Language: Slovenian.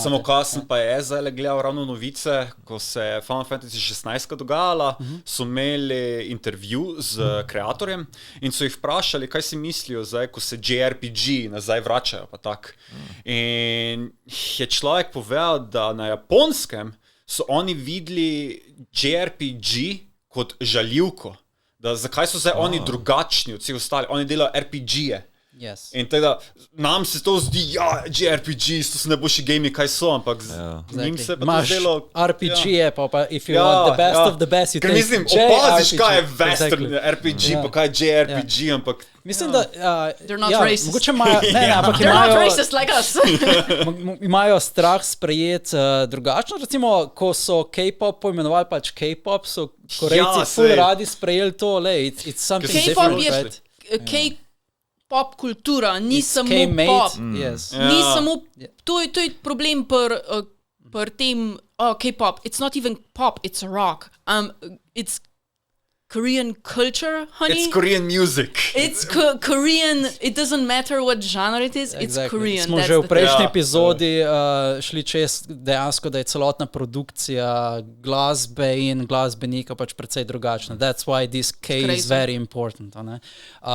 Samo kasno pa je zdaj gledal ravno novice, ko se je Final Fantasy 16 dogajala, so imeli intervju z kreatorjem in so jih vprašali, kaj si mislijo zdaj, ko se JRPG nazaj vračajo pa tak. In je človek povedal, da na Japonskem so oni videli JRPG kot žaljivko, da zakaj so zdaj oni drugačni od vseh ostali, oni delajo RPG-je. Yes. In teda, nam se to zdi, JRPGs, to so najboljši gejmi, kaj so, ampak njim se pa to zdelo... RPG-je, pa if you want the best of the best, you take JRPG. Mislim, opaziš, kaj je western RPG, pa kaj je JRPG, ampak... Mislim, da... They're not racist. Mogoče imajo... ampak They're not racist like us. Imajo strah sprejeti drugačno, recimo, ko so K-pop poimenovali pač K-pop, so Korejci ful radi sprejeli to, it's something different, right? K-pop kultura, ni samo pop. Ni samo... To je problem per tem K-pop. It's not even pop, it's rock. It's Korean culture, honey. It's Korean music. It's Korean, it doesn't matter what genre it is, it's Korean. Smo že v prejšnji epizodi šli čez dejansko, da je celotna produkcija glasbe in glasbenika pač precej drugačna. That's why this K is very important.